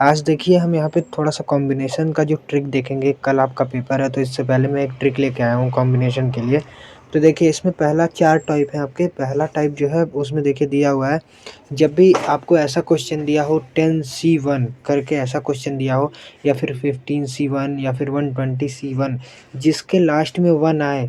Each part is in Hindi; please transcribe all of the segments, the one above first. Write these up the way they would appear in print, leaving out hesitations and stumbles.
आज देखिए हम यहाँ पे थोड़ा-सा कॉम्बिनेशन का जो ट्रिक देखेंगे, कल आपका पेपर है तो इससे पहले मैं एक ट्रिक लेके आया हूँ कॉम्बिनेशन के लिए। तो देखिए इसमें पहला 4 टाइप है आपके, पहला टाइप जो है उसमें देखिए दिया हुआ है, जब भी आपको ऐसा क्वेश्चन दिया हो 10C1 करके ऐसा क्वेश्चन दिया हो या फिर 15C1 या फिर 120C1 जिसके लास्ट में 1 आए,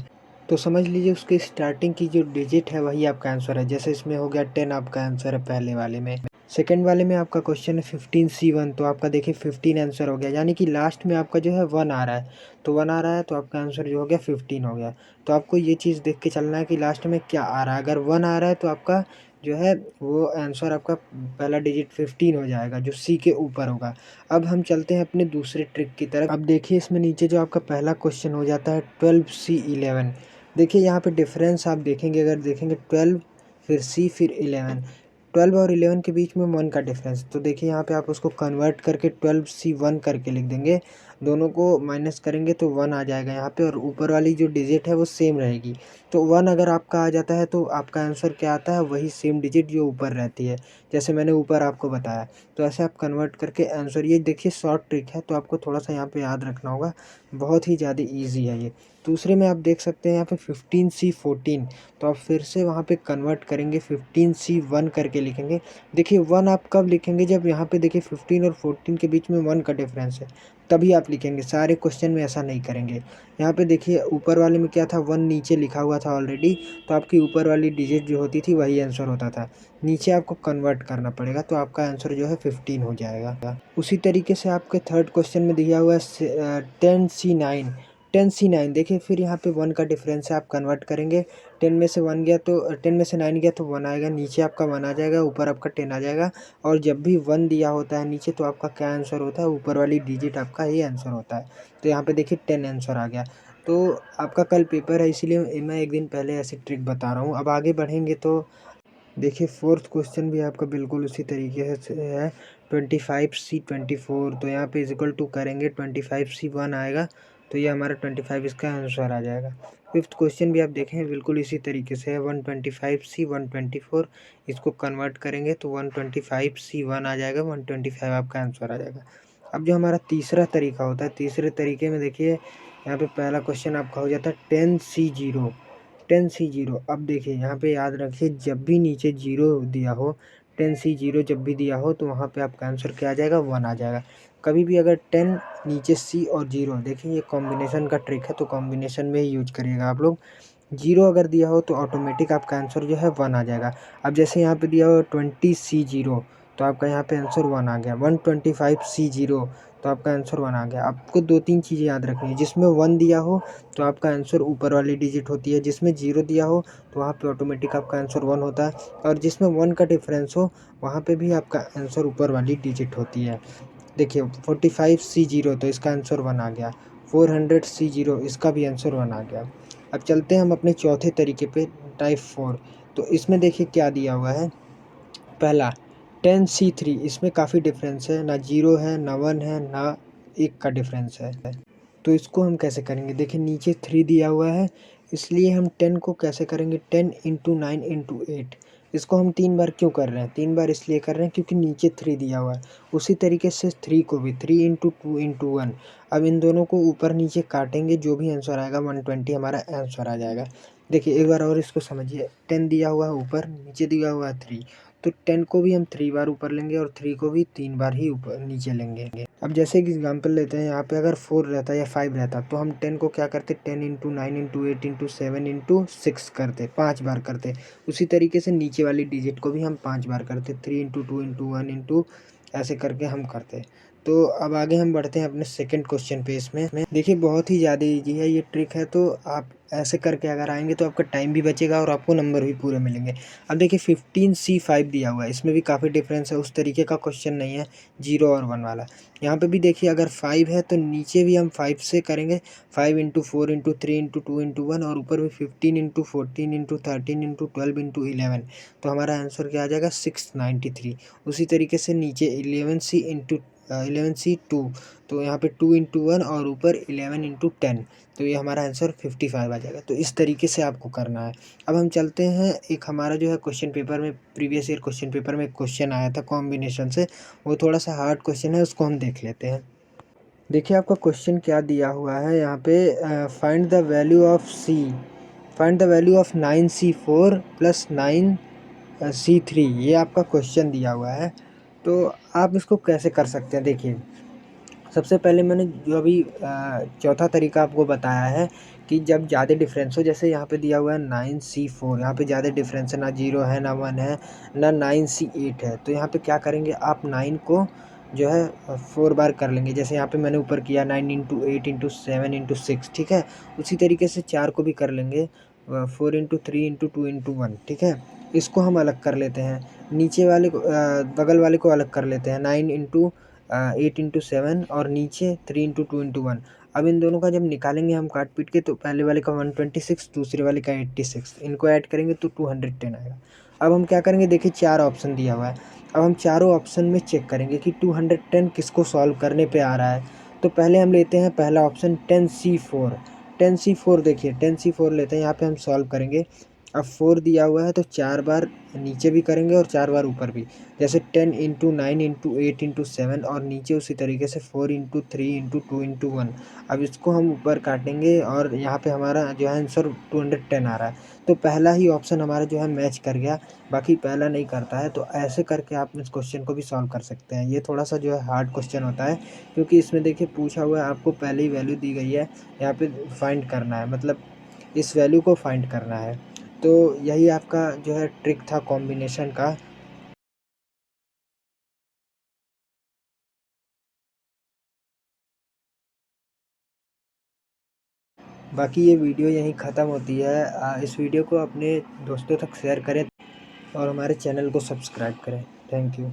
तो समझ लीजिए उसके स्टार्टिंग की जो डिजिट है वही आपका आंसर है। जैसे इसमें हो गया 10 आपका आंसर है पहले वाले में। सेकंड वाले में आपका क्वेश्चन है 15C1 तो आपका देखिए 15 आंसर हो गया, यानी कि लास्ट में आपका जो है 1 आ रहा है, तो 1 आ रहा है तो आपका आंसर जो हो गया 15 हो गया। तो आपको ये चीज़ देख के चलना है कि लास्ट में क्या आ रहा है, अगर 1 आ रहा है तो आपका जो है वो आंसर आपका पहला डिजिट 15 हो जाएगा जो सी के ऊपर होगा। अब हम चलते हैं अपने दूसरे ट्रिक की तरफ। अब देखिए इसमें नीचे जो आपका पहला क्वेश्चन हो जाता है 12C11। देखिए यहाँ पे डिफरेंस आप देखेंगे, अगर देखेंगे 12 फिर सी फिर 11, 12 और 11 के बीच में 1 का डिफरेंस, तो देखिए यहाँ पे आप उसको कन्वर्ट करके 12C1 करके लिख देंगे, दोनों को माइनस करेंगे तो 1 आ जाएगा यहाँ पे और ऊपर वाली जो डिजिट है वो सेम रहेगी। तो 1 अगर आपका आ जाता है तो आपका आंसर क्या आता है, वही सेम डिजिट जो ऊपर रहती है, जैसे मैंने ऊपर आपको बताया। तो ऐसे आप कन्वर्ट करके आंसर, ये देखिए शॉर्ट ट्रिक है तो आपको थोड़ा सा यहाँ पे याद रखना होगा, बहुत ही ज़्यादा ईजी है ये। दूसरे में आप देख सकते हैं यहाँ पे 15C14, तो आप फिर से वहाँ पे कन्वर्ट करेंगे 15C1 करके लिखेंगे। देखिए 1 आप कब लिखेंगे, जब यहाँ पे देखिए 15 और 14 के बीच में 1 का डिफरेंस है, तभी आप लिखेंगे। सारे क्वेश्चन में ऐसा नहीं करेंगे। यहाँ पे देखिए ऊपर वाले में क्या था, 1 नीचे लिखा हुआ था ऑलरेडी, तो आपकी ऊपर वाली डिजिट जो होती थी वही आंसर होता था। नीचे आपको कन्वर्ट करना पड़ेगा तो आपका आंसर जो है 15 हो जाएगा। उसी तरीके से आपके थर्ड क्वेश्चन में दिया हुआ है 10C9। 10C9 देखिए फिर यहाँ पे 1 का डिफरेंस है, आप कन्वर्ट करेंगे। 10 में से 1 गया तो 10 में से 9 गया तो 1 आएगा, नीचे आपका 1 आ जाएगा, ऊपर आपका 10 आ जाएगा। और जब भी 1 दिया होता है नीचे तो आपका क्या आंसर होता है, ऊपर वाली डिजिट आपका ही आंसर होता है। तो यहाँ पे देखिए 10 आंसर आ गया। तो आपका कल पेपर है इसीलिए मैं एक दिन पहले ऐसी ट्रिक बता रहा हूँ। अब आगे बढ़ेंगे तो देखिए फोर्थ क्वेश्चन भी आपका बिल्कुल उसी तरीके से है, 25C24। तो यहाँ पे इज इक्वल टू करेंगे 25C1 आएगा, तो ये हमारा 25 इसका आंसर आ जाएगा। फिफ्थ क्वेश्चन भी आप देखें बिल्कुल इसी तरीके से है, 125C124, इसको कन्वर्ट करेंगे तो 125C1 आ जाएगा, 125 आपका आंसर आ जाएगा। अब जो हमारा तीसरा तरीका होता है, तीसरे तरीके में देखिए यहाँ पे पहला क्वेश्चन आपका हो जाता है 10C0। 10C0, अब देखिए यहाँ पे याद रखिए जब भी नीचे जीरो दिया हो, 10C0 जब भी दिया हो तो वहाँ पे आपका आंसर क्या आ जाएगा, 1 आ जाएगा। कभी भी अगर 10 नीचे सी और जीरो, देखिए ये कॉम्बिनेशन का ट्रिक है तो कॉम्बिनेशन में ही यूज करिएगा आप लोग। जीरो अगर दिया हो तो ऑटोमेटिक आपका आंसर जो है 1 आ जाएगा। अब जैसे यहाँ पे दिया हो 20C0 तो आपका यहाँ पे आंसर 1 आ गया। 125C0 तो आपका आंसर 1 आ गया। आपको 2-3 चीज़ें याद रखनी है, जिसमें 1 दिया हो तो आपका आंसर ऊपर वाली डिजिट होती है, जिसमें 0 दिया हो तो वहाँ पे ऑटोमेटिक आपका आंसर 1 होता है, और जिसमें 1 का डिफरेंस हो वहाँ पे भी आपका आंसर ऊपर वाली डिजिट होती है। देखिए 45C0 तो इसका आंसर 1 आ गया, 400C0 इसका भी आंसर 1 आ गया। अब चलते हैं हम अपने चौथे तरीके पे, टाइप 4। तो इसमें देखिए क्या दिया हुआ है, पहला 10C3, इसमें काफ़ी डिफरेंस है, ना 0 है ना 1 है ना 1 का डिफरेंस है। तो इसको हम कैसे करेंगे, देखिए नीचे 3 दिया हुआ है, इसलिए हम 10 को कैसे करेंगे, 10 इंटू 9 इंटू 8। इसको हम 3 बार क्यों कर रहे हैं, 3 बार इसलिए कर रहे हैं क्योंकि नीचे 3 दिया हुआ है। उसी तरीके से 3 को भी 3 इंटू 2 इंटू 1। अब इन दोनों को ऊपर नीचे काटेंगे, जो भी आंसर आएगा 120 हमारा आंसर आ जाएगा। देखिए एक बार और इसको समझिए, 10 दिया हुआ है ऊपर, नीचे दिया हुआ है 3, तो 10 को भी हम 3 बार ऊपर लेंगे और 3 को भी 3 बार ही ऊपर नीचे लेंगे। अब जैसे एक एग्जांपल लेते हैं, यहाँ पे अगर 4 रहता या 5 रहता तो हम 10 को क्या करते, 10 इंटू 9 इंटू 8 इंटू 7 इंटू 6 करते, 5 बार करते। उसी तरीके से नीचे वाली डिजिट को भी हम 5 बार करते, 3 इंटू 2 इंटू 1 इंटू, ऐसे करके हम करते। तो अब आगे हम बढ़ते हैं अपने सेकंड क्वेश्चन पे। इसमें देखिए बहुत ही ज़्यादा ईजी है ये ट्रिक है, तो आप ऐसे करके अगर आएंगे तो आपका टाइम भी बचेगा और आपको नंबर भी पूरे मिलेंगे। अब देखिए 15C5 दिया हुआ है, इसमें भी काफ़ी डिफरेंस है, उस तरीके का क्वेश्चन नहीं है 0 और 1 वाला। यहाँ पे भी देखिए अगर 5 है तो नीचे भी हम 5 से करेंगे, 5 इंटू 4 इंटू 3 इंटू 2 इंटू 1, और ऊपर भी 15 इंटू 14 इंटू 13 इंटू 12 इंटू 11। तो हमारा आंसर क्या आ जाएगा, 693। उसी तरीके से नीचे 11C इंटू 11C2, तो यहाँ पे 2 इंटू 1 और ऊपर 11 इंटू 10, तो ये हमारा आंसर 55 आ जाएगा। तो इस तरीके से आपको करना है। अब हम चलते हैं, एक हमारा जो है क्वेश्चन पेपर में, प्रीवियस ईयर क्वेश्चन पेपर में एक क्वेश्चन आया था कॉम्बिनेशन से, वो थोड़ा सा हार्ड क्वेश्चन है, उसको हम देख लेते हैं। देखिए आपका क्वेश्चन क्या दिया हुआ है यहाँ पे, find the value of C, find the value of 9C4 plus 9C3, ये आपका क्वेश्चन दिया हुआ है। तो आप इसको कैसे कर सकते हैं, देखिए सबसे पहले मैंने जो अभी चौथा तरीका आपको बताया है कि जब ज़्यादा डिफरेंस हो, जैसे यहाँ पे दिया हुआ है 9C4, यहाँ पे ज़्यादा डिफरेंस है, ना 0 है ना 1 है ना 9C8 है, तो यहाँ पे क्या करेंगे आप 9 को जो है 4 बार कर लेंगे। जैसे यहाँ पे मैंने ऊपर किया 9 इंटू 8 इंटू 7 इंटू 6, ठीक है। उसी तरीके से 4 को भी कर लेंगे, 4 इंटू 3 इंटू 2 इंटू 1, ठीक है। इसको हम अलग कर लेते हैं। नीचे वाले को बगल वाले को अलग कर लेते हैं, 9 इंटू 8 इंटू 7 और नीचे 3 इंटू 2 इंटू 1। अब इन दोनों का जब निकालेंगे हम काट पीट के, तो पहले वाले का 126, दूसरे वाले का 86, इनको ऐड करेंगे तो 210 आएगा। अब हम क्या करेंगे, देखिए 4 ऑप्शन दिया हुआ है, अब हम चारों ऑप्शन में चेक करेंगे कि 210 किसको सॉल्व करने पे आ रहा है। तो पहले हम लेते हैं पहला ऑप्शन 10C4, 10C4 देखिए 10C4 लेते हैं, यहाँ पे हम सॉल्व करेंगे। अब 4 दिया हुआ है तो 4 बार नीचे भी करेंगे और 4 बार ऊपर भी, जैसे 10 इंटू 9 इंटू 8 इंटू 7, और नीचे उसी तरीके से 4 इंटू 3 इंटू 2 इंटू 1। अब इसको हम ऊपर काटेंगे और यहाँ पे हमारा जो है आंसर 210 आ रहा है। तो पहला ही ऑप्शन हमारा जो है मैच कर गया, बाकी पहला नहीं करता है। तो ऐसे करके आप इस क्वेश्चन को भी सॉल्व कर सकते हैं। ये थोड़ा सा जो है हार्ड क्वेश्चन होता है, क्योंकि इसमें देखिए पूछा हुआ है, आपको पहले ही वैल्यू दी गई है, यहाँ पे फाइंड करना है, मतलब इस वैल्यू को फाइंड करना है। तो यही आपका जो है ट्रिक था कॉम्बिनेशन का। बाकी ये वीडियो यहीं ख़त्म होती है। इस वीडियो को अपने दोस्तों तक शेयर करें और हमारे चैनल को सब्सक्राइब करें। Thank you.